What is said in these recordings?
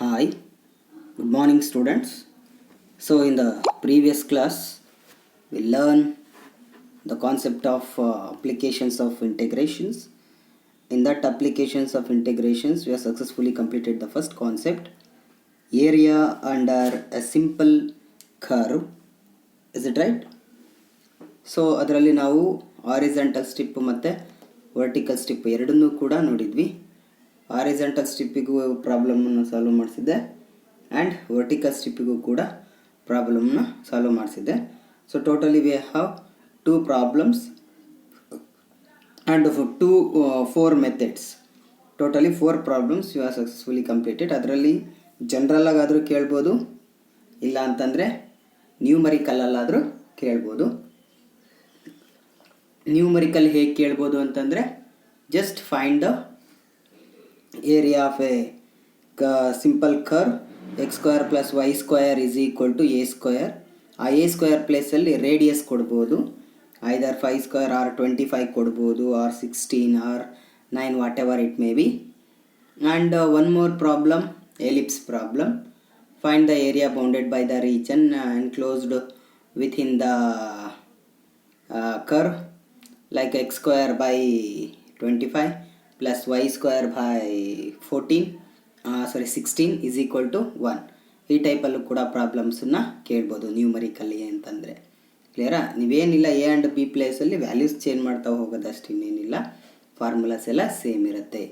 Hi, good morning students. So in the previous class we learned the concept of applications of integrations. In that applications of integrations we have successfully completed the first concept, area under a simple curve. Is it right? So ಅದರಲ್ಲಿ ನಾವು horizontal strip ಮತ್ತು vertical strip ಎರಡನ್ನೂ ಕೂಡ ನೋಡಿದ್ವಿ. Horizontal ಸ್ಟ್ರಿಪ್ಪಿಗೂ ಪ್ರಾಬ್ಲಮನ್ನು solve ಮಾಡಿಸಿದ್ದೆ and vertical ಸ್ಟ್ರಿಪ್ಪಿಗೂ ಕೂಡ ಪ್ರಾಬ್ಲಮ್ನ ಸಾಲ್ವ್ ಮಾಡಿಸಿದ್ದೆ. So totally we have 2 problems and 4 methods. Totally 4 problems you are successfully completed. ಅದರಲ್ಲಿ ಜನರಲ್ಲಾಗಾದರೂ ಕೇಳ್ಬೋದು, ಇಲ್ಲ ಅಂತಂದರೆ ನ್ಯೂಮರಿಕಲಲ್ಲಾದರೂ ಕೇಳ್ಬೋದು. ನ್ಯೂಮರಿಕಲ್ ಹೇಗೆ ಕೇಳ್ಬೋದು ಅಂತಂದರೆ just find the area of a simple curve x square plus y square is equal to a square. ಆ ಎ ಸ್ಕ್ವೇರ್ ಪ್ಲೇಸಲ್ಲಿ ರೇಡಿಯಸ್ ಕೊಡ್ಬೋದು, ಐದರ್ 5 ಸ್ಕ್ವೇರ್ ಆರ್ 25 ಕೊಡ್ಬೋದು, or 16 or 9 whatever it may be. And one more problem, ellipse problem. Find the area bounded by the region enclosed within the curve like x square by 25 plus y square by 16 is equal to 1. ಈ ಟೈಪಲ್ಲೂ ಕೂಡ ಪ್ರಾಬ್ಲಮ್ಸನ್ನು ಕೇಳ್ಬೋದು ನ್ಯೂಮರಿಕಲ್ಲಿ ಅಂತಂದರೆ. ಕ್ಲಿಯರಾ? ನೀವೇನಿಲ್ಲ A and B ಪ್ಲೇಸಲ್ಲಿ values change ಮಾಡ್ತಾ ಹೋಗೋದಷ್ಟು ಇನ್ನೇನಿಲ್ಲ, formulas ಎಲ್ಲ same ಇರುತ್ತೆ.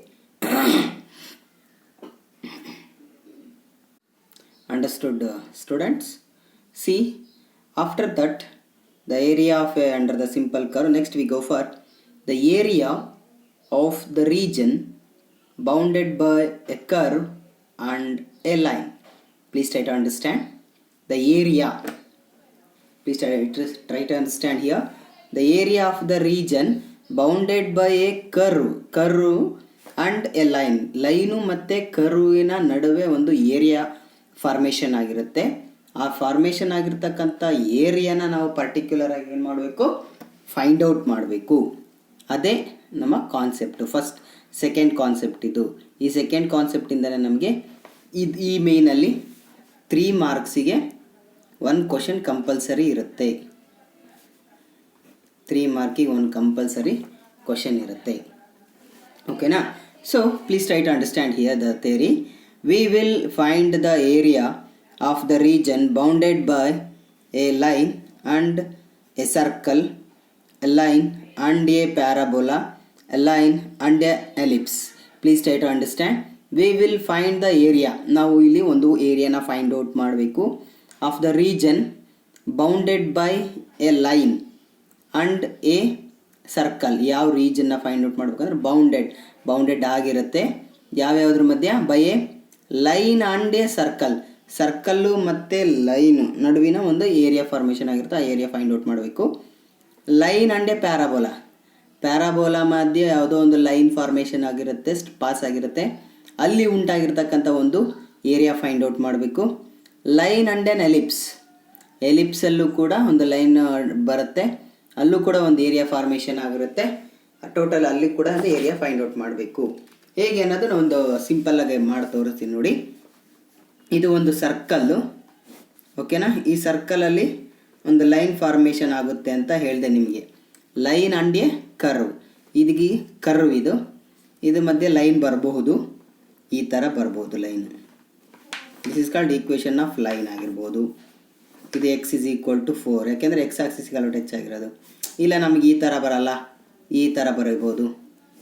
Understood students? C, after that the area of under the simple curve. Next we go for the area of the region bounded by a curve and a line. Please try to understand the area. Please try to understand here the area of the region bounded by a curve and a line. Line ಮತ್ತು ಕರ್ವಿನ ನಡುವೆ ಒಂದು area formation ಆಗಿರುತ್ತೆ. ಆ formation ಆಗಿರ್ತಕ್ಕಂಥ ಏರಿಯಾನ ನಾವು particular ಆಗಿ ಏನು ಮಾಡಬೇಕು, ಫೈಂಡ್ ಔಟ್ ಮಾಡಬೇಕು. ಅದೇ ನಮ್ಮ ಕಾನ್ಸೆಪ್ಟು. ಸೆಕೆಂಡ್ ಕಾನ್ಸೆಪ್ಟ್ ಇದು. ಈ ಸೆಕೆಂಡ್ ಕಾನ್ಸೆಪ್ಟಿಂದಲೇ ನಮಗೆ ಈ ಮೇಯ್ನಲ್ಲಿ 3 ಮಾರ್ಕ್ಸಿಗೆ 1 ಕ್ವಶನ್ ಕಂಪಲ್ಸರಿ ಇರುತ್ತೆ. 3 ಮಾರ್ಕಿಗೆ 1 ಕಂಪಲ್ಸರಿ ಕ್ವಶನ್ ಇರುತ್ತೆ. ಓಕೆನಾ? So please try to understand here the theory. We will find the area of the region bounded by a line and a circle, a line and a parabola, a line and a ellipse. Please try to understand. We will find the area. ನಾವು ಇಲ್ಲಿ ಒಂದು ಏರಿಯಾನ find out ಮಾಡಬೇಕು. Of the region bounded by A line and A circle. ಯಾವ ರೀಜನ್ನ find out ಮಾಡ್ಬೇಕಂದ್ರೆ bounded ಆಗಿರುತ್ತೆ. ಯಾವ್ಯಾವ್ದ್ರ ಮಧ್ಯ? By A line and A circle ಮತ್ತು line ನಡುವಿನ ಒಂದು ಏರಿಯಾ ಫಾರ್ಮೇಷನ್ ಆಗಿರುತ್ತೆ. ಆ ಏರಿಯಾ ಫೈಂಡ್ ಔಟ್ ಮಾಡಬೇಕು. ಲೈನ್ ಆ್ಯಂಡ್ ಎ ಪ್ಯಾರಾಬೋಲಾ ಮಧ್ಯೆ ಯಾವುದೋ ಒಂದು ಲೈನ್ ಫಾರ್ಮೇಷನ್ ಆಗಿರುತ್ತೆ, ಪಾಸ್ ಆಗಿರುತ್ತೆ. ಅಲ್ಲಿ ಉಂಟಾಗಿರ್ತಕ್ಕಂಥ ಒಂದು ಏರಿಯಾ ಫೈಂಡ್ ಔಟ್ ಮಾಡಬೇಕು. ಲೈನ್ ಆ್ಯಂಡ್ ಎನ್ ಎಲಿಪ್ಸಲ್ಲೂ ಕೂಡ ಒಂದು ಲೈನ್ ಬರುತ್ತೆ, ಅಲ್ಲೂ ಕೂಡ ಒಂದು ಏರಿಯಾ ಫಾರ್ಮೇಷನ್ ಆಗಿರುತ್ತೆ. ಟೋಟಲ್ ಅಲ್ಲಿ ಕೂಡ ಒಂದು ಏರಿಯಾ ಫೈಂಡ್ ಔಟ್ ಮಾಡಬೇಕು. ಹೇಗೆ ಅನ್ನೋದು ನಾನು ಒಂದು ಸಿಂಪಲ್ಲಾಗಿ ಮಾಡಿ ತೋರಿಸ್ತೀನಿ ನೋಡಿ. ಇದು ಒಂದು ಸರ್ಕಲ್ಲು, ಓಕೆನಾ? ಈ ಸರ್ಕಲಲ್ಲಿ ಒಂದು ಲೈನ್ ಫಾರ್ಮೇಷನ್ ಆಗುತ್ತೆ ಅಂತ ಹೇಳಿದೆ ನಿಮಗೆ. Line and A curve. ಇದಕ್ಕೆ ಕರ್ವ್ ಇದು ಮಧ್ಯೆ ಲೈನ್ ಬರಬಹುದು, ಈ ಥರ ಬರ್ಬೋದು line. This is called equation of line ಆಗಿರ್ಬೋದು. ಇದು ಎಕ್ಸ್ ಇಸ್ ಈಕ್ವಲ್ ಟು 4, ಯಾಕೆಂದರೆ ಎಕ್ಸ್ ಆಕ್ಸಿಸ್ಗೆ ಅಲ್ಲ ಟಚ್ ಆಗಿರೋದು. ಇಲ್ಲ ನಮಗೆ ಈ ಥರ ಬರಲ್ಲ, ಈ ಥರ ಬರೀಬೋದು.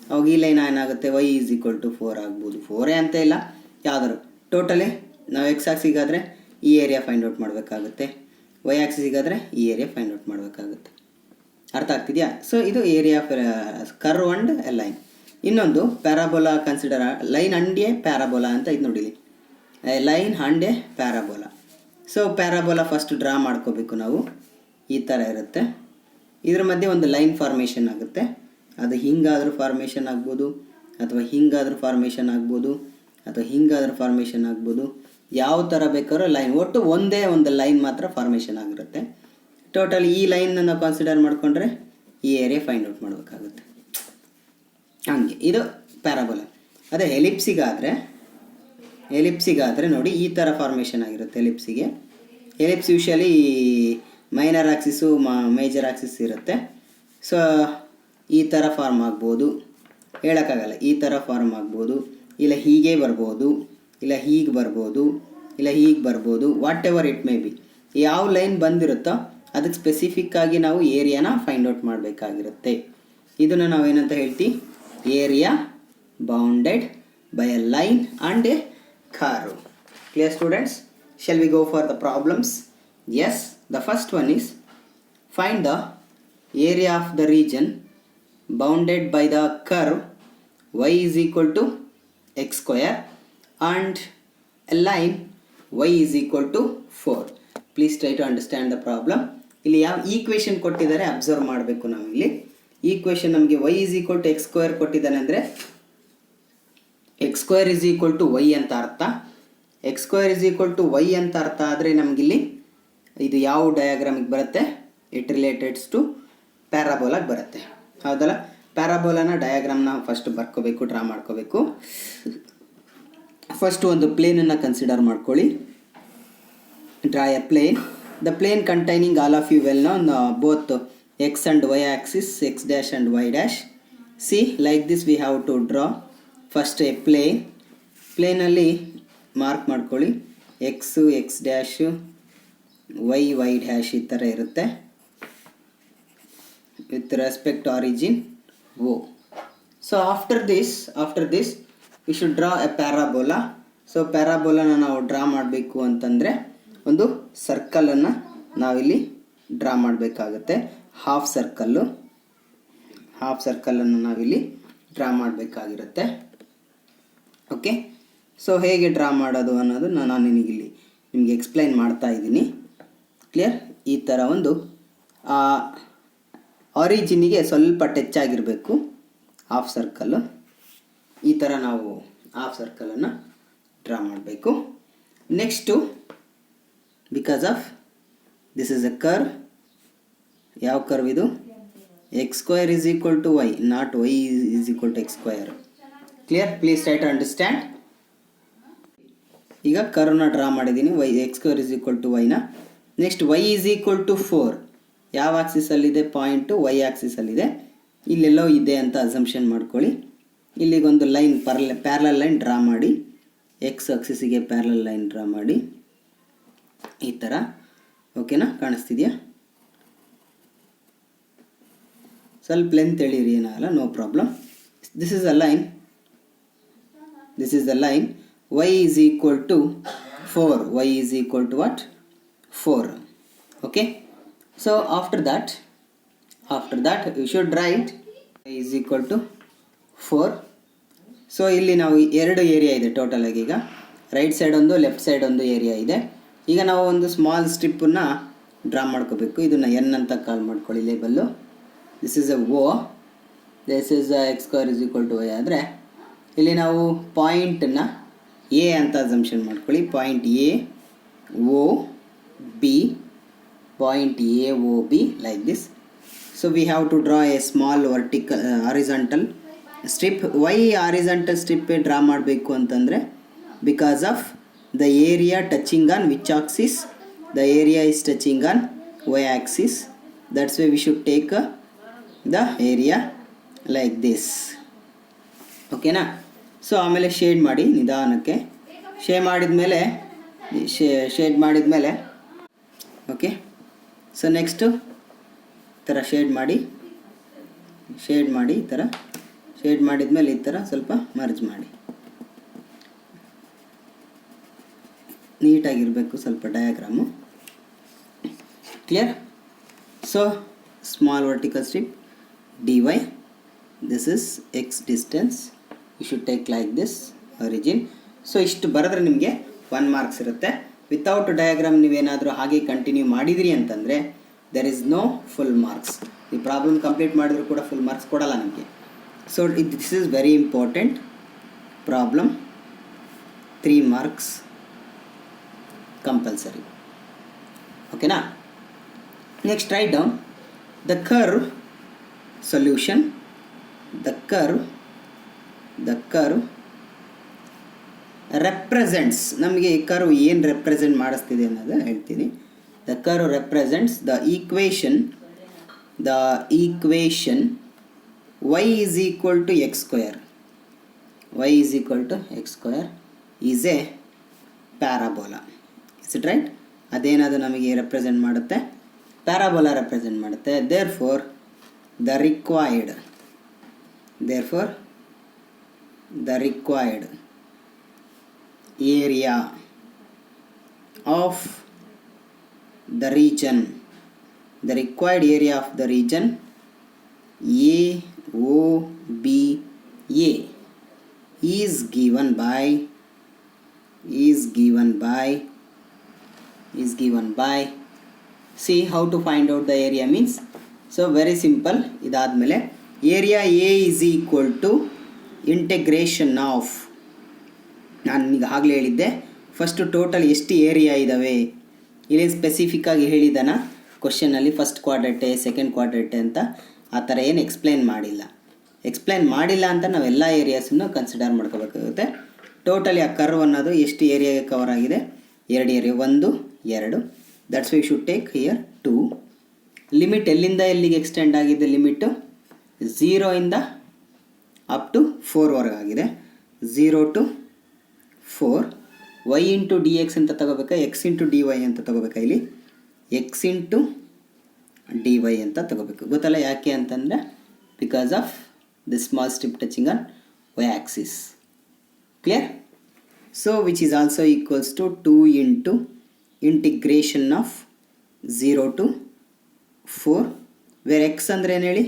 ಅವಾಗ ಈ ಲೈನ್ ಏನಾಗುತ್ತೆ, ವೈ ಈಸ್ ಈಕ್ವಲ್ ಟು 4 ಆಗ್ಬೋದು. 4 ಅಂತ ಇಲ್ಲ, ಯಾವ್ದಾದ್ರು ಟೋಟಲಿ ನಾವು ಎಕ್ಸ್ ಆಕ್ಸಿಗಾದರೆ ಈ ಏರಿಯಾ ಫೈಂಡ್ ಔಟ್ ಮಾಡಬೇಕಾಗುತ್ತೆ, ವೈ ಆಕ್ಸಿಗಾದರೆ ಈ ಏರಿಯಾ ಫೈಂಡ್ ಔಟ್ ಮಾಡಬೇಕಾಗುತ್ತೆ. ಅರ್ಥ ಆಗ್ತಿದೆಯಾ? ಸೊ ಇದು area of curve and a line. ಇನ್ನೊಂದು parabola consider, line and a parabola ಅಂತ ಇದು ನೋಡಿಲಿ, line and a parabola. So parabola first draw ಮಾಡ್ಕೋಬೇಕು ನಾವು. ಈ ಥರ ಇರುತ್ತೆ. ಇದ್ರ ಮಧ್ಯೆ ಒಂದು ಲೈನ್ ಫಾರ್ಮೇಷನ್ ಆಗುತ್ತೆ. ಅದು ಹಿಂಗಾದರೂ ಫಾರ್ಮೇಷನ್ ಆಗ್ಬೋದು, ಅಥವಾ ಹಿಂಗಾದರೂ ಫಾರ್ಮೇಷನ್ ಆಗ್ಬೋದು, ಅಥವಾ ಹಿಂಗಾದರೂ ಫಾರ್ಮೇಷನ್ ಆಗ್ಬೋದು. ಯಾವ ಥರ ಬೇಕಾದ್ರೂ ಲೈನ್, ಒಟ್ಟು ಒಂದೇ ಒಂದು ಲೈನ್ ಮಾತ್ರ ಫಾರ್ಮೇಷನ್ ಆಗಿರುತ್ತೆ. ಟೋಟಲ್ ಈ ಲೈನ್ನ ನಾವು ಕನ್ಸಿಡರ್ ಮಾಡಿಕೊಂಡ್ರೆ ಈ ಏರಿಯಾ ಫೈಂಡ್ ಔಟ್ ಮಾಡಬೇಕಾಗುತ್ತೆ. ಹಂಗೆ ಇದು ಪ್ಯಾರಾಬೋಲಾ. ಅದೇ ಎಲಿಪ್ಸಿಗಾದರೆ ಎಲಿಪ್ಸಿಗಾದರೆ ನೋಡಿ ಈ ಥರ ಫಾರ್ಮೇಷನ್ ಆಗಿರುತ್ತೆ ಎಲಿಪ್ಸಿಗೆ. Ellipse usually minor axis major axis ಇರುತ್ತೆ. ಸೊ ಈ ಥರ ಫಾರ್ಮ್ ಆಗ್ಬೋದು, ಹೇಳೋಕ್ಕಾಗಲ್ಲ. ಈ ಥರ ಫಾರ್ಮ್ ಆಗ್ಬೋದು, ಇಲ್ಲ ಹೀಗೆ ಬರ್ಬೋದು, ಇಲ್ಲ ಹೀಗೆ ಬರ್ಬೋದು, ಇಲ್ಲ ಹೀಗೆ ಬರ್ಬೋದು. What ever it may B, ಯಾವ ಲೈನ್ ಬಂದಿರುತ್ತೋ ಅದಕ್ಕೆ ಸ್ಪೆಸಿಫಿಕ್ಕಾಗಿ ನಾವು ಏರಿಯಾನ ಫೈಂಡ್ ಔಟ್ ಮಾಡಬೇಕಾಗಿರುತ್ತೆ. ಇದನ್ನು ನಾವೇನಂತ ಹೇಳ್ತೀವಿ, area bounded by A line and A curve. Clear students? Shall we go for the problems? Yes, the first one is find the area of the region bounded by the curve y is equal to x square and a line y is equal to 4. Please try to understand the problem. ಇಲ್ಲಿ ಯಾವ equation ಕೊಟ್ಟಿದ್ದಾರೆ observe ಮಾಡಬೇಕು. ನಾವಿಲ್ಲಿ equation ನಮಗೆ y is equal to x square ಕೊಟ್ಟಿದ್ದಾನೆ ಅಂದರೆ x square is equal to y ಅಂತ ಅರ್ಥ. X square is equal to y ಅಂತ ಅರ್ಥ ಆದರೆ ನಮಗಿಲ್ಲಿ ಇದು ಯಾವ ಡಯಾಗ್ರಾಮಿಗೆ ಬರುತ್ತೆ, ಇಟ್ ರಿಲೇಟೆಡ್ಸ್ ಟು ಪ್ಯಾರಾಬೋಲಾಗಿ ಬರುತ್ತೆ. ಹೌದಲ್ಲ, ಪ್ಯಾರಾಬೋಲಾನ ಡಯಾಗ್ರಾಮ್ನ ಫಸ್ಟ್ ಬರ್ಕೋಬೇಕು, ಡ್ರಾ ಮಾಡ್ಕೋಬೇಕು. ಫಸ್ಟ್ ಒಂದು ಪ್ಲೇನನ್ನು ಕನ್ಸಿಡರ್ ಮಾಡ್ಕೊಳ್ಳಿ. Draw a plane. The plane containing all of you well know both x and y axis, x dash and y dash. See like this we have to draw first a ಪ್ಲೇನಲ್ಲಿ mark ಮಾಡ್ಕೊಳ್ಳಿ. X x dash, y y dash ಈ ಥರ ಇರುತ್ತೆ with respect origin O. So after this we should draw a parabola. So ಪ್ಯಾರಾಬೋಲಾನ ನಾವು draw ಮಾಡಬೇಕು ಅಂತಂದರೆ ಒಂದು ಸರ್ಕಲನ್ನು ನಾವಿಲ್ಲಿ ಡ್ರಾ ಮಾಡಬೇಕಾಗುತ್ತೆ. ಹಾಫ್ ಸರ್ಕಲನ್ನು ನಾವಿಲ್ಲಿ ಡ್ರಾ ಮಾಡಬೇಕಾಗಿರುತ್ತೆ. ಓಕೆ, ಸೊ ಹೇಗೆ ಡ್ರಾ ಮಾಡೋದು ಅನ್ನೋದನ್ನು ನಾನು ನಿಮಗೆ ಎಕ್ಸ್ಪ್ಲೈನ್ ಮಾಡ್ತಾ ಇದ್ದೀನಿ. ಕ್ಲಿಯರ್? ಈ ಥರ ಒಂದು ಆರಿಜಿನಿಗೆ ಸ್ವಲ್ಪ ಟಚ್ ಆಗಿರಬೇಕು ಹಾಫ್ ಸರ್ಕಲ್ಲು. ಈ ಥರ ನಾವು ಹಾಫ್ ಸರ್ಕಲನ್ನು ಡ್ರಾ ಮಾಡಬೇಕು. Next, because of this is a curve. ಯಾವ ಕರ್ವ್ ಇದು? X square is equal to y, not y is equal to x square. Clear? Please try to understand. ಈಗ ಕರ್ವ್ನ ಡ್ರಾ ಮಾಡಿದ್ದೀನಿ. Y x square is equal to ವೈನ. Next y is equal to 4. ಯಾವ ಆಕ್ಸಿಸಲ್ಲಿದೆ? Point Y ಆಕ್ಸಿಸಲ್ಲಿದೆ. ಇಲ್ಲೆಲ್ಲೋ ಇದೆ ಅಂತ assumption ಮಾಡ್ಕೊಳ್ಳಿ. ಇಲ್ಲಿಗೊಂದು line parallel line draw ಮಾಡಿ, ಎಕ್ಸ್ ಆಕ್ಸಿಸಿಗೆ ಪ್ಯಾರಲಲ್ ಲೈನ್ ಡ್ರಾ ಮಾಡಿ ಈ ಥರ. ಓಕೆನಾ? ಕಾಣಿಸ್ತಿದೆಯಾ? ಸ್ವಲ್ಪ ಲೆಂತ್ ಎಳೀರಿ, ಏನಾಗಲ್ಲ, no problem. This is a line. This is the line. Y is equal to 4. Y is equal to what? 4. Okay. So after that you should write y is equal to 4. So ಇಲ್ಲಿ ನಾವು ಎರಡು area ಇದೆ total ಆಗಿ. ಈಗ right side ಒಂದು, left side ಒಂದು area ಇದೆ. ಈಗ ನಾವು ಒಂದು ಸ್ಮಾಲ್ ಸ್ಟ್ರಿಪ್ಪನ್ನು ಡ್ರಾ ಮಾಡ್ಕೋಬೇಕು. ಇದನ್ನು ಎನ್ ಅಂತ ಕಾಲ್ ಮಾಡ್ಕೊಳ್ಳಿ label. This is A O, this is x square is equal to y. ಆದರೆ ಇಲ್ಲಿ ನಾವು ಪಾಯಿಂಟನ್ನು ಎ ಅಂತ ಅಸಂಪ್ಷನ್ ಮಾಡ್ಕೊಳ್ಳಿ. Point A O B, point A O B like this. So we have to draw a small horizontal strip. Y horizontal strip draw ಮಾಡಬೇಕು ಅಂತಂದರೆ because of the area touching on which axis? The area is touching on y axis. That's why we should take the area like this. ಓಕೆನಾ? So ಆಮೇಲೆ shade ಮಾಡಿ ನಿಧಾನಕ್ಕೆ. Shade ಮಾಡಿದ್ಮೇಲೆ okay. So next ಈ ಥರ shade ಮಾಡಿ ಈ ಥರ ಶೇಡ್ ಮಾಡಿದ್ಮೇಲೆ ಈ ಥರ ಸ್ವಲ್ಪ ಮರ್ಜ್ ಮಾಡಿ. ನೀಟಾಗಿರಬೇಕು ಸ್ವಲ್ಪ diagram. Clear? So small vertical strip dy. This is x distance. You should take like this origin. So ಇಷ್ಟು ಬರೆದ್ರೆ ನಿಮಗೆ 1 ಮಾರ್ಕ್ಸ್ ಇರುತ್ತೆ. ವಿತೌಟ್ ಡಯಾಗ್ರಾಮ್ ನೀವೇನಾದರೂ ಹಾಗೆ ಕಂಟಿನ್ಯೂ ಮಾಡಿದಿರಿ ಅಂತಂದರೆ there is no full marks. ಈ ಪ್ರಾಬ್ಲಮ್ ಕಂಪ್ಲೀಟ್ ಮಾಡಿದರೂ ಕೂಡ ಫುಲ್ ಮಾರ್ಕ್ಸ್ ಕೊಡಲ್ಲ ನಮಗೆ. So this is very important problem. 3 marks compulsory. ಓಕೆನಾ? Next write down the curve solution. The curve represents, ನಮಗೆ ಕರ್ವ್ ಏನು ರೆಪ್ರೆಸೆಂಟ್ ಮಾಡಿಸ್ತಿದೆ ಅನ್ನೋದು ಹೇಳ್ತೀನಿ. The curve represents the equation y is equal to x square. Y is equal to x square is a parabola. Is it right? ಅದೇನದು ನಮಗೆ represent ಮಾಡುತ್ತೆ, parabola represent ಮಾಡುತ್ತೆ. therefore the required area of the region AOBA is given by see how to find out the area means. So very simple. ಇದಾದ್ಮೇಲೆ area A is equal to integration of, ನಾನು ಈಗ ಆಗಲೇ ಹೇಳಿದ್ದೆ first total ಎಷ್ಟು area ಇದ್ದಾವೆ ಇಲ್ಲಿ specific ಆಗಿ ಹೇಳಿದಾನ ಕ್ವಶನಲ್ಲಿ, first ಕ್ವಾಡ್ರೆಂಟೆ second ಕ್ವಾಡ್ರೆಂಟೆ ಅಂತ ಆ ಥರ ಏನು ಎಕ್ಸ್ಪ್ಲೈನ್ ಮಾಡಿಲ್ಲ ಅಂತ ನಾವೆಲ್ಲ ಏರಿಯಾಸನ್ನು ಕನ್ಸಿಡರ್ ಮಾಡ್ಕೋಬೇಕಾಗುತ್ತೆ. ಟೋಟಲಿ ಆ ಕರ್ವ್ ಅನ್ನೋದು ಎಷ್ಟು ಏರಿಯಾಗೆ ಕವರ್ ಆಗಿದೆ, 2 area, 1 2. That's why should take here 2. Limit ಎಲ್ಲಿಂದ ಎಲ್ಲಿಗೆ ಎಕ್ಸ್ಟೆಂಡ್ ಆಗಿದೆ, ಲಿಮಿಟು 0 ಇಂದ ಅಪ್ ಟು 4ವರೆಗೆ ಆಗಿದೆ. 0 to 4. y into d X ಅಂತ ತಗೋಬೇಕಾ, ಎಕ್ಸ್ ಇಂಟು ಡಿ ವೈ ಅಂತ ತಗೋಬೇಕಾ, ಇಲ್ಲಿ ಎಕ್ಸ್ ಇಂಟು ಡಿ ವೈ ಅಂತ ತಗೋಬೇಕು. ಗೊತ್ತಲ್ಲ ಯಾಕೆ ಅಂತಂದರೆ because of the small strip touching on y axis. Clear? So which is also equals to 2 into integration of 0 to 4, where x ಅಂದರೆ ಏನು ಹೇಳಿ,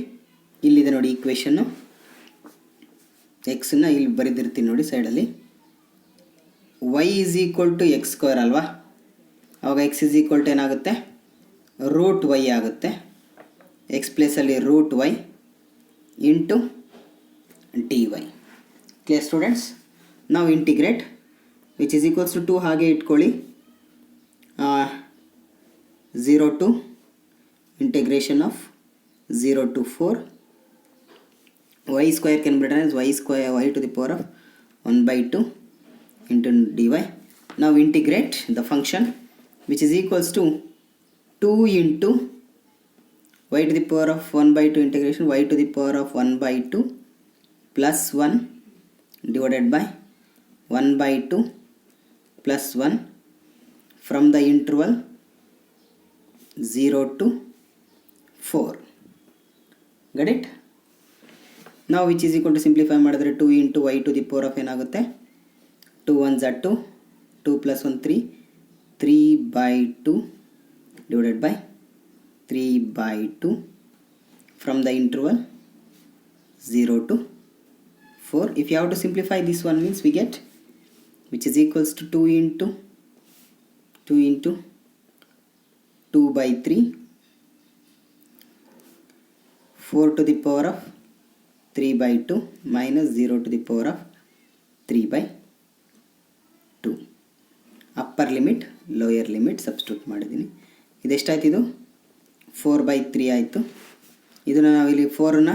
ಇಲ್ಲಿದೆ ನೋಡಿ ಈಕ್ವೇಷನ್ನು. ಎಕ್ಸನ್ನು ಇಲ್ಲಿ ಬರೆದಿರ್ತೀನಿ ನೋಡಿ ಸೈಡಲ್ಲಿ. y is equal to x square ಅಲ್ವಾ, ಅವಾಗ ಎಕ್ಸ್ ಈಸ್ ಈಕ್ವಲ್ ಟು ಏನಾಗುತ್ತೆ, ರೂಟ್ ವೈ ಆಗುತ್ತೆ. ಎಕ್ಸ್ ಪ್ಲೇಸಲ್ಲಿ root y into d y. Clear students? ನಾವು integrate which is equals to 2 ಹಾಗೆ ಇಟ್ಕೊಳ್ಳಿ. 0 to integration of 0 to 4, y square can be written as y to the power of 1 by 2 into dy. Now integrate the function which is equals to 2 into y to the power of 1 by 2 integration y to the power of 1 by 2 plus 1 divided by 1 by 2 plus 1 from the interval 0 to 4. Got it? Now which is equal to simplify ಮಾಡಿದ್ರೆ 2 into y to the power of ಏನಾಗುತ್ತೆ, 2 1s are 2, 2 plus 1 3, 3 by 2 divided by 3 by 2 from the interval 0 to 4. If you have to simplify this one means we get which is equals to 2 into 2 by 3, 4 to the power of 3 by 2 minus 0 to the power of 3 by 2. Upper limit lower limit substitute ಮಾಡಿದ್ದೀನಿ. ಇದೆಷ್ಟಾಯ್ತು, ಇದು 4 by 3 ಆಯಿತು. ಇದನ್ನು ನಾವಿಲ್ಲಿ 4ನ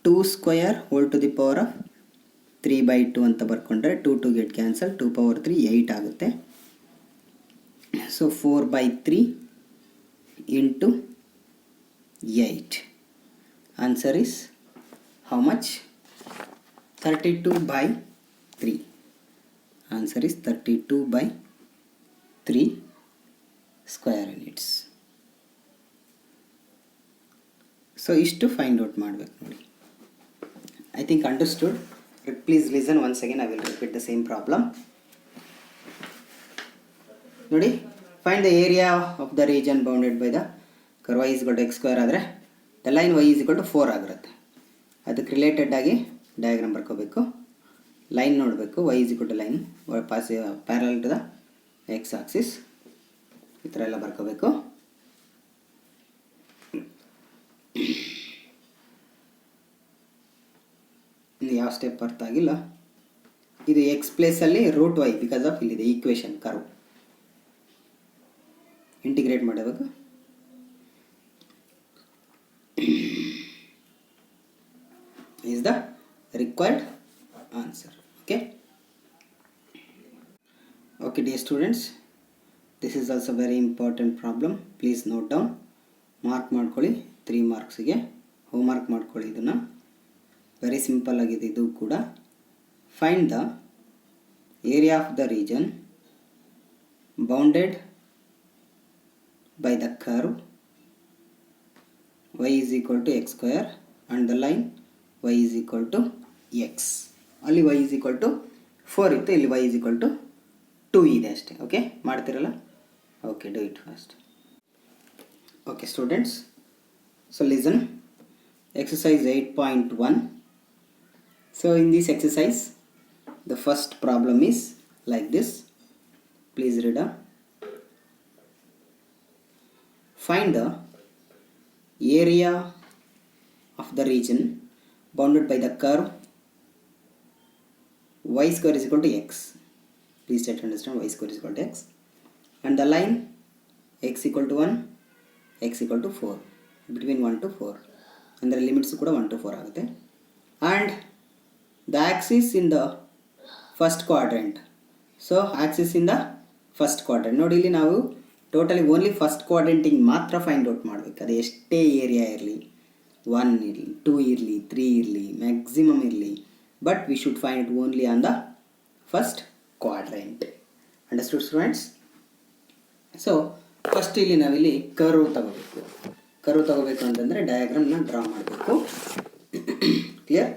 2 square whole to the power of 3 by 2 ಅಂತ ಬರ್ಕೊಂಡ್ರೆ 2 2 get cancel, 2 power 3 8 ಆಗುತ್ತೆ. So 4 by 3 into 8. Answer is how much? 32 by 3. Answer is 32 by 3 square units. So ಇಷ್ಟು ಫೈಂಡ್ ಔಟ್ ಮಾಡಬೇಕು ನೋಡಿ. I think understood. Please listen once again. I will repeat the same problem. ನೋಡಿ, find the area of the region bounded by the curve y is equal to x square ಆದರೆ the line y is equal to 4 ಆಗಿರುತ್ತೆ. ಅದಕ್ಕೆ related ಆಗಿ diagram ಬರ್ಕೋಬೇಕು. Line ನೋಡಬೇಕು, y is equal to line parallel to the x axis, ಈ ಥರ ಎಲ್ಲ ಬರ್ಕೋಬೇಕು. ಇನ್ನು ಯಾವ ಸ್ಟೆಪ್ ಅರ್ಥ ಆಗಿಲ್ಲ. ಇದು ಎಕ್ಸ್ ಪ್ಲೇಸಲ್ಲಿ ರೂಟ್ ವೈ ಬಿಕಾಸ್ ಆಫ್ ಇಲ್ಲಿದೆ ಈಕ್ವೇಷನ್ ಕರ್ವ್ ಇಂಟಿಗ್ರೇಟ್ ಮಾಡಬೇಕು. is the required answer. Okay. Okay dear students, this is also very important problem. Please note down. Mark ಮಾಡ್ಕೊಳ್ಳಿ 3 ಮಾರ್ಕ್ಸಿಗೆ ಹೋಮ್ವರ್ಕ್ ಮಾಡ್ಕೊಳ್ಳಿ. ಇದನ್ನು ವೆರಿ ಸಿಂಪಲ್ ಆಗಿದೆ ಇದು ಕೂಡ. Find the area of the region bounded by the curve y is equal to x square and the line y is equal to x. ಅಲ್ಲಿ y is equal to 4 ಇತ್ತು, ಇಲ್ಲಿ y is equal to 2 ಇದೆ ಅಷ್ಟೇ. Okay, ಮಾಡ್ತಿರಲ್ಲ? Okay, do it first. Okay students, so listen, exercise 8.1. So in this exercise the first problem is like this. Please read up. Find the area of the region bounded by the curve y square is equal to x. Please try to understand y square is equal to x and the line x equal to 1, x equal to 4, between 1 to 4 and the limits ಕೂಡ 1 to 4 ಆಗುತ್ತೆ. And the axis in the first quadrant. So axis in the first quadrant. ನೋಡಿ ಇಲ್ಲಿ ನಾವು totally only first ಕ್ವಾಡ್ರೆಂಟಿಗೆ ಮಾತ್ರ find out ಮಾಡಬೇಕು. ಅದು ಎಷ್ಟೇ area ಇರಲಿ, 1 ಇರಲಿ, 2 ಇರಲಿ, 3 ಇರಲಿ, ಮ್ಯಾಕ್ಸಿಮಮ್ ಇರಲಿ, but we should find it only on the first quadrant. Understood students? So first ಇಲ್ಲಿ ನಾವಿಲ್ಲಿ ಕರ್ವ್ ತಗೋಬೇಕು ಅಂತಂದರೆ ಡಯಾಗ್ರಾಮ್ನ ಡ್ರಾ ಮಾಡಬೇಕು. Clear?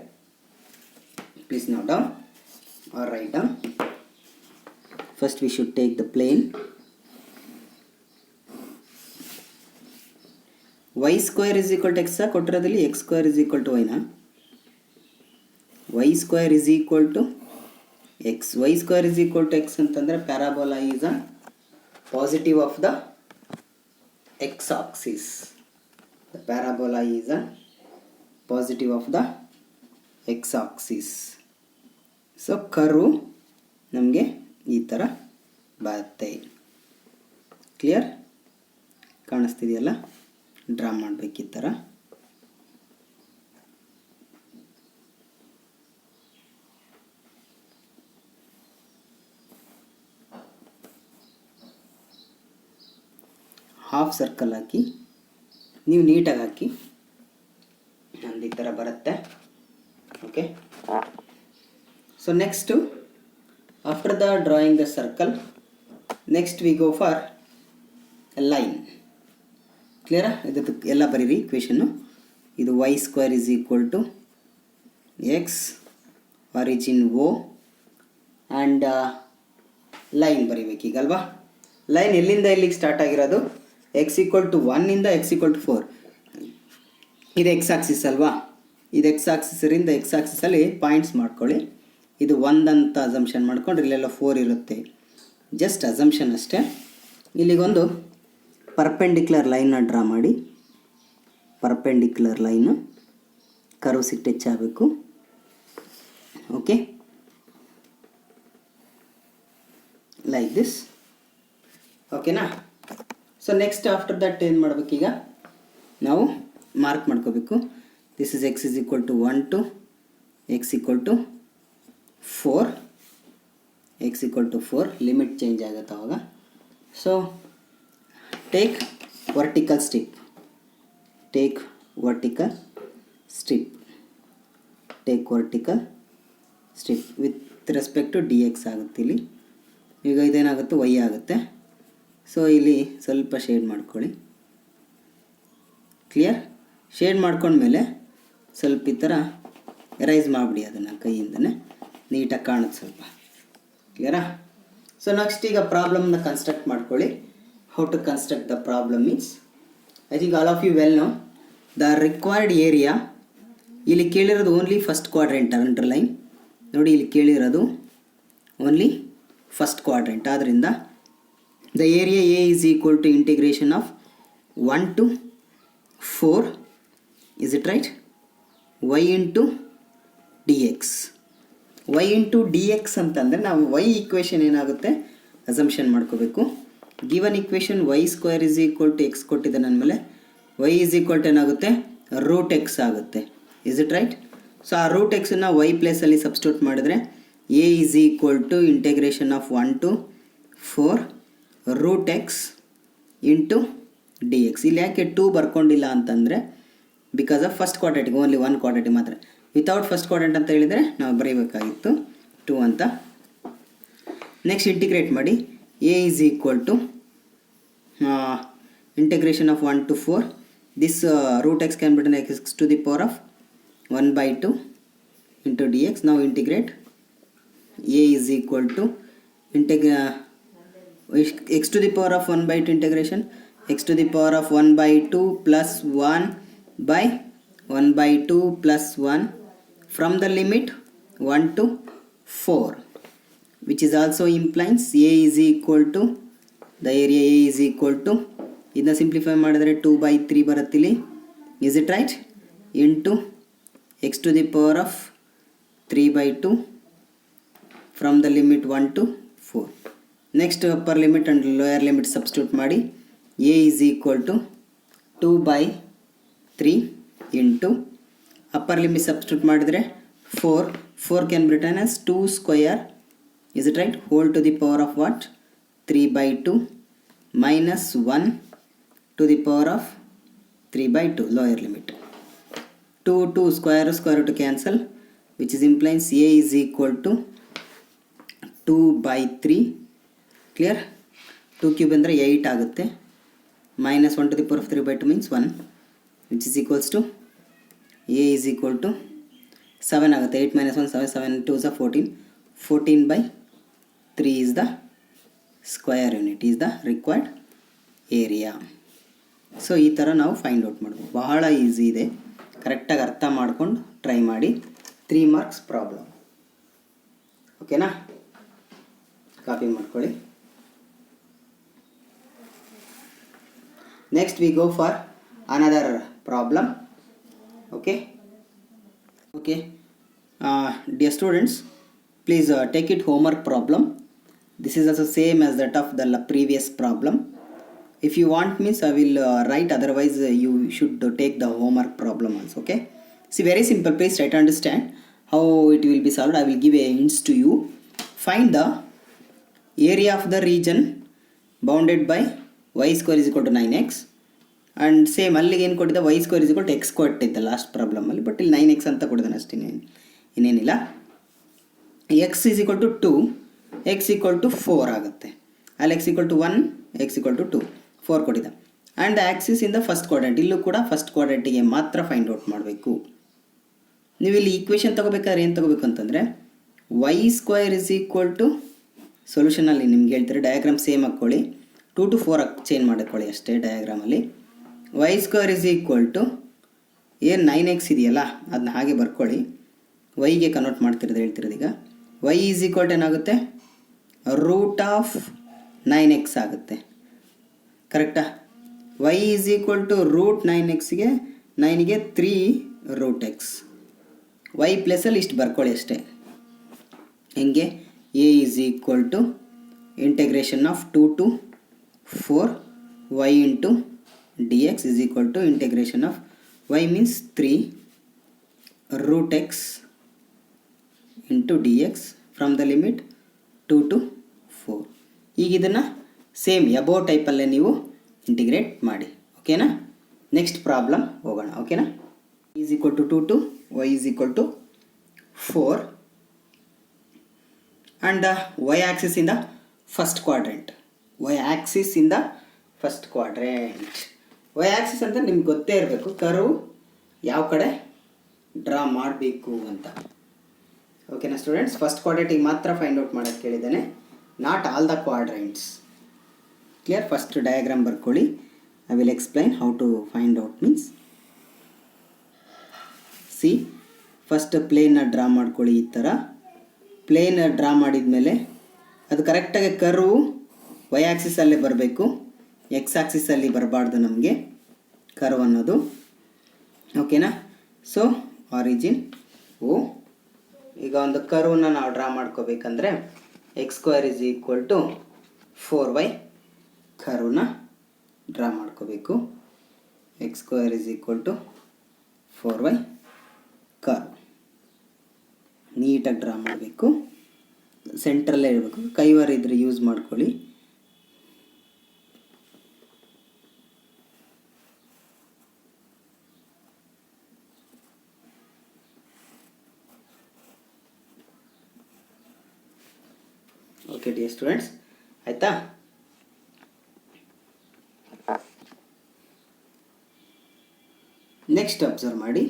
Please note down or write down. First we should take the plane. y square is equal to x ಕೊಟ್ಟಿರೋದಲ್ಲಿ x square is equal to y ನ y square is equal to x. y square is equal to x ಅಂತಂದರೆ parabola is a positive of the x axis. The parabola is a positive of the x axis. So curve ನಮಗೆ ಈ ಥರ ಬರುತ್ತೆ. Clear? ಕಾಣಿಸ್ತಿದೆಯಲ್ಲ? Draw ಮಾಡಬೇಕು ಈ ಥರ. Half circle ಹಾಕಿ ನೀವು ನೀಟಾಗಿ ಹಾಕಿ, ನಂದು ಈ ಥರ ಬರುತ್ತೆ. Okay, so next after the drawing the circle, next we go for line. ಕ್ಲಿಯರಾ? ಇದಕ್ಕೆ ಎಲ್ಲ ಬರೀರಿ ಇಕ್ವೇಷನ್ನು. ಇದು y square is equal to x, origin O and line ಬರೀಬೇಕೀಗಲ್ವಾ? ಲೈನ್ ಎಲ್ಲಿಂದ ಎಲ್ಲಿಗೆ ಸ್ಟಾರ್ಟ್ ಆಗಿರೋದು? x ಈಕ್ವಲ್ ಟು 1 ಇಂದ x ಈಕ್ವಲ್ ಟು 4. ಇದು ಎಕ್ಸ್ ಆಕ್ಸಿಸ್ ಅಲ್ವಾ? ಇದು ಎಕ್ಸ್ ಆಕ್ಸಿಸರಿಂದ ಎಕ್ಸ್ ಆಕ್ಸಿಸಲ್ಲಿ ಪಾಯಿಂಟ್ಸ್ ಮಾಡ್ಕೊಳ್ಳಿ. ಇದು 1 ಅಂತ ಅಸಂಪ್ಷನ್ ಮಾಡ್ಕೊಂಡ್ರೆ ಇಲ್ಲೆಲ್ಲ 4 ಇರುತ್ತೆ. ಜಸ್ಟ್ ಅಸಂಪ್ಷನ್ ಅಷ್ಟೇ. ಇಲ್ಲಿಗೊಂದು ಪರ್ಪೆಂಡಿಕ್ಯುಲರ್ ಲೈನ್ನ ಡ್ರಾ ಮಾಡಿ. ಪರ್ಪೆಂಡಿಕ್ಯುಲರ್ ಲೈನು ಕರ್ವ್ ಸಿಟ್ಟು ಹೆಚ್ಚಾಗಬೇಕು. Okay, like this. ಓಕೆನಾ? ಸೊ ನೆಕ್ಸ್ಟ್ ಆಫ್ಟರ್ ದಟ್ ಏನು ಮಾಡಬೇಕೀಗ? ನಾವು ಮಾರ್ಕ್ ಮಾಡ್ಕೋಬೇಕು. This is x is equal to 1 to x equal to 4. X equal to 4 limit change ಆಗುತ್ತೆ ಅವಾಗ. So take vertical strip, take vertical strip, take vertical strip with respect to dx ಆಗುತ್ತೆ. ಇಲ್ಲಿ ಈಗ ಇದೇನಾಗುತ್ತೆ? y ಆಗುತ್ತೆ. So ಇಲ್ಲಿ ಸ್ವಲ್ಪ shade ಮಾಡ್ಕೊಳ್ಳಿ. Clear? Shade ಮಾಡ್ಕೊಂಡ್ಮೇಲೆ ಸ್ವಲ್ಪ ಈ ಥರ ಎರೈಸ್ ಮಾಡಿಬಿಡಿ ಅದನ್ನು ಕೈಯಿಂದನೇ, ನೀಟಾಗಿ ಕಾಣುತ್ತೆ ಸ್ವಲ್ಪ. ಕ್ಲಿಯರಾ? ಸೊ ನೆಕ್ಸ್ಟ್ ಈಗ ಪ್ರಾಬ್ಲಮ್ನ ಕನ್ಸ್ಟ್ರಕ್ಟ್ ಮಾಡ್ಕೊಳ್ಳಿ. How to construct the problem is, I think all of you well know the required area. ಇಲ್ಲಿ ಕೇಳಿರೋದು ಓನ್ಲಿ ಫಸ್ಟ್ ಕ್ವಾಡ್ರೆಂಟ್. ಅಂಡರ್ಲೈನ್ ನೋಡಿ, ಇಲ್ಲಿ ಕೇಳಿರೋದು ಓನ್ಲಿ ಫಸ್ಟ್ ಕ್ವಾಡ್ರೆಂಟ್. ಆದ್ದರಿಂದ the area A is equal to integration of 1 to 4, is it right? y into d x. y into d x ಅಂತಂದರೆ ನಾವು y equation ಏನಾಗುತ್ತೆ assumption ಮಾಡ್ಕೋಬೇಕು. Given equation y square is equal to x ಕೊಟ್ಟಿದ್ದಾನೆ ಅಂದಮೇಲೆ y is equal to ಏನಾಗುತ್ತೆ? Root x ಆಗುತ್ತೆ. Is it right? So ಆ root ಎಕ್ಸನ್ನು y ಪ್ಲೇಸಲ್ಲಿ ಸಬ್ಸ್ಟಿಟ್ಯೂಟ್ ಮಾಡಿದ್ರೆ a is equal to integration of 1 to 4 root x into d x. ಇಲ್ಲಿ ಯಾಕೆ 2 ಬರ್ಕೊಂಡಿಲ್ಲ ಅಂತಂದರೆ ಬಿಕಾಸ್ ಆಫ್ ಫಸ್ಟ್ ಕ್ವಾಡ್ರೇಟಿಗೆ ಓನ್ಲಿ 1 ಕ್ವಾಡ್ರೇಟಿಗೆ ಮಾತ್ರ. ವಿತೌಟ್ ಫಸ್ಟ್ ಕ್ವಾಡ್ರೆಂಟ್ ಅಂತ ಹೇಳಿದರೆ ನಾವು ಬರೀಬೇಕಾಗಿತ್ತು 2 ಅಂತ. ನೆಕ್ಸ್ಟ್ ಇಂಟಿಗ್ರೇಟ್ ಮಾಡಿ. A is equal to integration of 1 to 4. This root x can be written as x to the power of 1 by 2 into dx. Now integrate. A is equal to x to the power of 1 by 2 integration x to the power of 1 by 2 plus 1 by 1 by 2 plus 1 from the limit 1 to 4, which is also implies A is equal to the area A is equal to, ಇದನ್ನ simplify ಮಾಡಿದರೆ 2 by 3 ಬರುತ್ತಿಲ್ಲಿ, is it right, into x to the power of 3 by 2 from the limit 1 to 4. Next upper limit and lower limit substitute ಮಾಡಿ. A is equal to 2 by 3 into upper limit substitute ಮಾಡಿದರೆ 4 can be written as 2 square, is it right, whole to the power of what, 3 by 2 minus 1 to the power of 3 by 2 lower limit. 2 square root cancel, which is implies A is equal to 2 by 3. Clear? 2 cube ಅಂದರೆ 8 ಆಗುತ್ತೆ. Minus 1 to the power of 3 by 2 means 1, which is equals to A is equal to 7 ಆಗುತ್ತೆ. 8 minus 1 7, 7 2 is 14. 14 by 3 is the square unit, is the required area. So ಈ ಥರ ನಾವು find out ಮಾಡ್ಬೋದು. ಬಹಳ easy ಇದೆ, ಕರೆಕ್ಟಾಗಿ ಅರ್ಥ ಮಾಡ್ಕೊಂಡು ಟ್ರೈ ಮಾಡಿ. 3 marks ಪ್ರಾಬ್ಲಮ್. ಓಕೆನಾ? ಕಾಪಿ ಮಾಡ್ಕೊಳ್ಳಿ. Next we go for another problem. Okay dear students, please take it homework problem. This is also same as that of the previous problem. If you want means I will write, otherwise you should take the homework problem also. Okay, see, very simple. Please try to understand how it will be solved. I will give a hints to you. Find the area of the region bounded by y square is equal to 9x, and same ಅಲ್ಲಿಗೆ ಏನು ಕೊಟ್ಟಿದ್ದ, y square is equal to x ಕೊಟ್ಟಿದ್ದ last problem ಅಲ್ಲಿ, but ಇಲ್ಲಿ 9x ಅಂತ ಕೊಟ್ಟಿದ್ದಾನೆ ಅಷ್ಟೇ, ಇನ್ನೇನಿಲ್ಲ. x is equal to 2, x equal to 4 ಆಗುತ್ತೆ. ಅಲ್ಲಿ x equal to 1, x equal to 2, 4 ಕೊಟ್ಟಿದ್ದ. And the Axis in the first quadrant, ಇಲ್ಲೂ ಕೂಡ ಫಸ್ಟ್ ಕ್ವಾಡ್ರೆಂಟಿಗೆ ಮಾತ್ರ ಫೈಂಡ್ ಔಟ್ ಮಾಡಬೇಕು. ನೀವು ಇಲ್ಲಿ ಈಕ್ವೇಷನ್ ತೊಗೋಬೇಕಾದ್ರೆ ಏನು ತೊಗೋಬೇಕು ಅಂತಂದರೆ, y square is equal to, ಸೊಲ್ಯೂಷನಲ್ಲಿ ನಿಮ್ಗೆ ಹೇಳ್ತಾರೆ, ಡಯಾಗ್ರಾಮ್ ಸೇಮ್ ಹಾಕ್ಕೊಳ್ಳಿ, 2 to 4 ಚೇಂಜ್ ಮಾಡ್ಕೊಳ್ಳಿ ಅಷ್ಟೇ ಡಯಾಗ್ರಾಮಲ್ಲಿ. y square is equal to ಏನು 9x ಇದೆಯಲ್ಲ ಅದನ್ನ ಹಾಗೆ ಬರ್ಕೊಳ್ಳಿ, ವೈಗೆ ಕನ್ವರ್ಟ್ ಮಾಡ್ತಿರೋದು ಹೇಳ್ತಿರೋದು. ಈಗ y ಈಸ್ ಈಕ್ವಲ್ ಟು ಏನಾಗುತ್ತೆ, ರೂಟ್ ಆಫ್ 9x ಆಗುತ್ತೆ. ಕರೆಕ್ಟಾ? y is equal to root 9xಗೆ 9ಗೆ 3 ರೂಟ್ ಎಕ್ಸ್, y ಪ್ಲಸಲ್ಲಿ ಇಷ್ಟು ಬರ್ಕೊಳ್ಳಿ ಅಷ್ಟೇ. ಹೆಂಗೆ, a is equal to integration of 2 to 4 y into d x is equal to integration of y means 3 root x into d x from the limit 2 to 4. ಈಗ ಇದನ್ನು same above ಟೈಪಲ್ಲೇ ನೀವು integrate ಮಾಡಿ. ಓಕೆನಾ? ನೆಕ್ಸ್ಟ್ ಪ್ರಾಬ್ಲಮ್ ಹೋಗೋಣ. ಓಕೆನಾ? Is equal to 2 to y is equal to 4 and y axis in the first quadrant. y axis in the first quadrant. y axis ಅಂತ ನಿಮ್ಗೆ ಗೊತ್ತೇ ಇರಬೇಕು, ಕರ್ವ್ ಯಾವ ಕಡೆ ಡ್ರಾ ಮಾಡಬೇಕು ಅಂತ. ಓಕೆನಾ ಸ್ಟೂಡೆಂಟ್ಸ್? ಫಸ್ಟ್ ಕ್ವಾಡ್ರೆಂಟಿಗೆ ಮಾತ್ರ ಫೈಂಡ್ ಔಟ್ ಮಾಡೋಕ್ಕೆ ಕೇಳಿದ್ದಾನೆ, not all the quadrants. Clear? First diagram ಬರ್ಕೊಳ್ಳಿ. I will explain how to find out means. See, first ಪ್ಲೇನ್ನ ಡ್ರಾ ಮಾಡ್ಕೊಳ್ಳಿ. ಈ ಥರ ಪ್ಲೇನ್ ಡ್ರಾ ಮಾಡಿದ ಮೇಲೆ ಅದು ಕರೆಕ್ಟಾಗಿ ಕರ್ವ್ ವೈ ಆಕ್ಸಿಸಲ್ಲೇ ಬರಬೇಕು, ಎಕ್ಸ್ ಆಕ್ಸಿಸಲ್ಲಿ ಬರಬಾರ್ದು ನಮಗೆ ಕರ್ವ್ ಅನ್ನೋದು. ಓಕೆನಾ? So origin O. ಈಗ ಒಂದು ಕರ್ವ್ನ ನಾವು ಡ್ರಾ ಮಾಡ್ಕೋಬೇಕಂದ್ರೆ x square is equal to 4y ಕರ್ವ್ನ ಡ್ರಾ ಮಾಡ್ಕೋಬೇಕು. X square is equal to 4y curve ನೀಟಾಗಿ ಡ್ರಾ ಮಾಡಬೇಕು. ಸೆಂಟ್ರಲ್ಲೇ ಇರಬೇಕು. ಕೈವರ್ ಇದ್ರೆ ಯೂಸ್ ಮಾಡ್ಕೊಳ್ಳಿ, ಡಿಯರ್ ಸ್ಟೂಡೆಂಟ್ಸ್. ಆಯಿತಾ? ನೆಕ್ಸ್ಟ್ ಅಬ್ಸರ್ವ್ ಮಾಡಿ,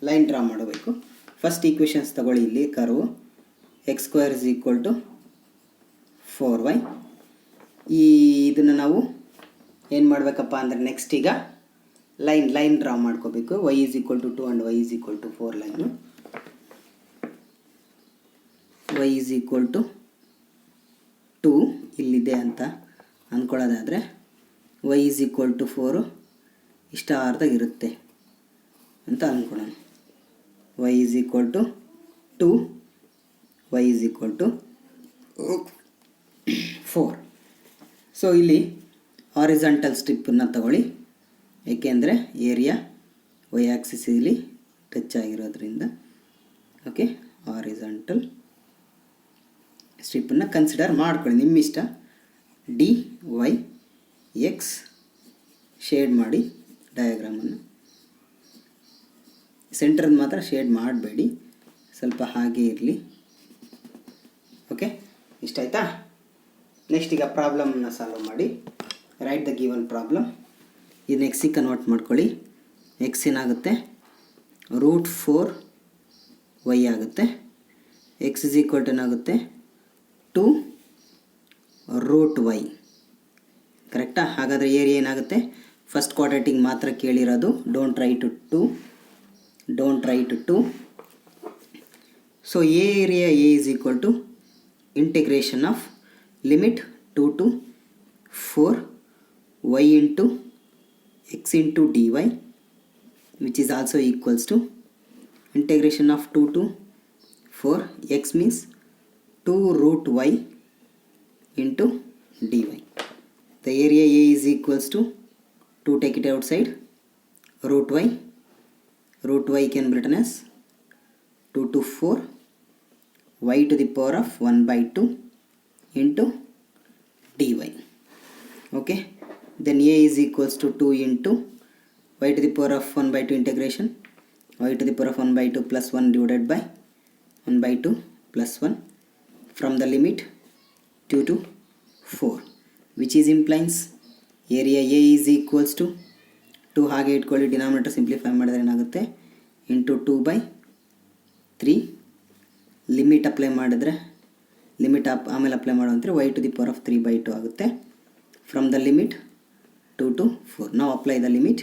ಲೈನ್ ಡ್ರಾ ಮಾಡಬೇಕು. ಫಸ್ಟ್ ಈಕ್ವೇಷನ್ಸ್ ತಗೊಳ್ಳಿ. ಇಲ್ಲಿ ಕರ್ವ್ x² = 4y. ಇದನ್ನು ನಾವು ಏನು ಮಾಡಬೇಕಪ್ಪ ಅಂದರೆ ನೆಕ್ಸ್ಟ್ ಈಗ ಲೈನ್ ಡ್ರಾ ಮಾಡ್ಕೋಬೇಕು. y = 2 and y = 4 line. y = 2 ಇಲ್ಲಿದೆ ಅಂತ ಅಂದ್ಕೊಳ್ಳೋದಾದರೆ y = 4 ಇಷ್ಟ ಅರ್ಧಾಗಿರುತ್ತೆ ಅಂತ ಅಂದ್ಕೊಳ್ಳೋಣ. y = 2, y = 4. ಸೊ ಇಲ್ಲಿ ಹಾರಿಜಾಂಟಲ್ ಸ್ಟ್ರಿಪ್ಪನ್ನು ತಗೊಳ್ಳಿ, ಏಕೆಂದರೆ ಏರಿಯಾ ವೈ ಆಕ್ಸಿಸ್ ಇಲ್ಲಿ ಟಚ್ ಆಗಿರೋದ್ರಿಂದ. ಓಕೆ, ಹಾರಿಜಾಂಟಲ್ ಸ್ಟ್ರಿಪ್ಪನ್ನು ಕನ್ಸಿಡರ್ ಮಾಡ್ಕೊಳ್ಳಿ, ನಿಮ್ಮ ಇಷ್ಟ. ಡಿ ವೈ ಎಕ್ಸ್ ಶೇಡ್ ಮಾಡಿ ಡಯಾಗ್ರಾಮನ್ನು. ಸೆಂಟ್ರದ್ದು ಮಾತ್ರ ಶೇಡ್ ಮಾಡಬೇಡಿ, ಸ್ವಲ್ಪ ಹಾಗೆ ಇರಲಿ. ಓಕೆ, ಇಷ್ಟ ಆಯಿತಾ? ನೆಕ್ಸ್ಟ್ ಈಗ ಪ್ರಾಬ್ಲಮ್ನ ಸಾಲ್ವ್ ಮಾಡಿ. Right the given problem. ಇದನ್ನ ಎಕ್ಸಿಗೆ ಕನ್ವರ್ಟ್ ಮಾಡ್ಕೊಳ್ಳಿ. ಎಕ್ಸ್ ಏನಾಗುತ್ತೆ, √4y ಆಗುತ್ತೆ. ಎಕ್ಸ್ = ಏನಾಗುತ್ತೆ, 2√y. ಕರೆಕ್ಟಾ? ಹಾಗಾದರೆ ಏರಿಯಾ ಏನಾಗುತ್ತೆ, ಫಸ್ಟ್ ಕ್ವಾಡ್ರೇಟಿಕ್ ಮಾತ್ರ ಕೇಳಿರೋದು. Don't write to 2. So area A = integration of limit 2 to 4 y into x into dy, which is also equals to integration of 2 to 4 x means 2√y into dy. The area A is equals to 2, take it outside, √y can be written as 2 to 4 y to the power of 1/2 into dy. Okay, then A is equals to 2 into y to the power of 1/2 integration y to the power of 1/2 plus 1 divided by 1/2 plus 1 from the limit 2 to 4, which is implies area A is equals to 2. ಹಾಗೆ ಇಟ್ಕೊಳ್ಳಿ, denominator simplify ಮಾಡಿದ್ರೆ ಏನಾಗುತ್ತೆ, into 2/3. Limit apply ಮಾಡಿದ್ರೆ, ಆಮೇಲೆ apply ಮಾಡುವಂದರೆ y to the power of 3/2 ಆಗುತ್ತೆ. From the limit 2 to 4. ನಾವು apply the limit.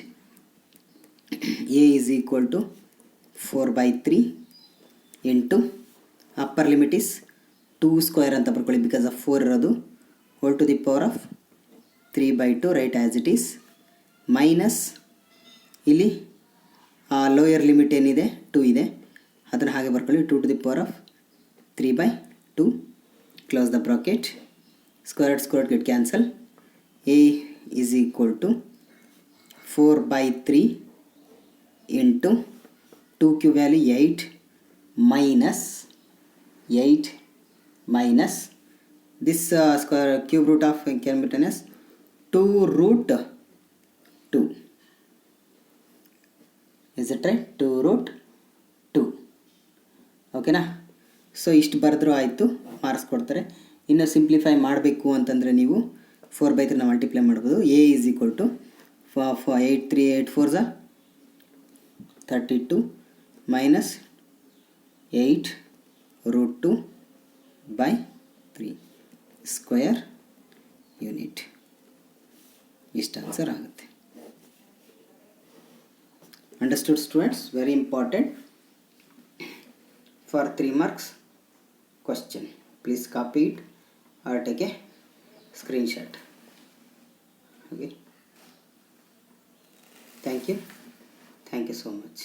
A is equal to 4/3 into upper limit is 2² ಅಂತ ಬರ್ಕೊಳ್ಳಿ, ಬಿಕಾಸ್ ಆಫ್ 4 ಇರೋದು, whole to the power of 3/2, right as it is, minus ಇಲ್ಲಿ lower limit ಏನಿದೆ 2 ಇದೆ, ಅದನ್ನು ಹಾಗೆ ಬರ್ಕೊಳ್ಳಿ, 2 to the power of 3/2. Close the bracket. Square get cancel. A is equal to 4/3 into 2 cube value 8 minus this square cube root of can be written as 2√2. Is it right? 2√2. ಓಕೆನಾ? So ಇಷ್ಟು ಬರೆದ್ರೂ ಆಯಿತು, marks ಕೊಡ್ತಾರೆ. ಇನ್ನು simplify ಮಾಡಬೇಕು ಅಂತಂದರೆ ನೀವು 4/3 multiply ಮಾಡ್ಬೋದು. A is equal to 8 3 8 4 32 minus 8√2/3 square unit. ಇಷ್ಟು ಆನ್ಸರ್ ಆಗುತ್ತೆ. Understood students? Very important for 3 marks question. Please copy it or take a screenshot. Okay, thank you so much.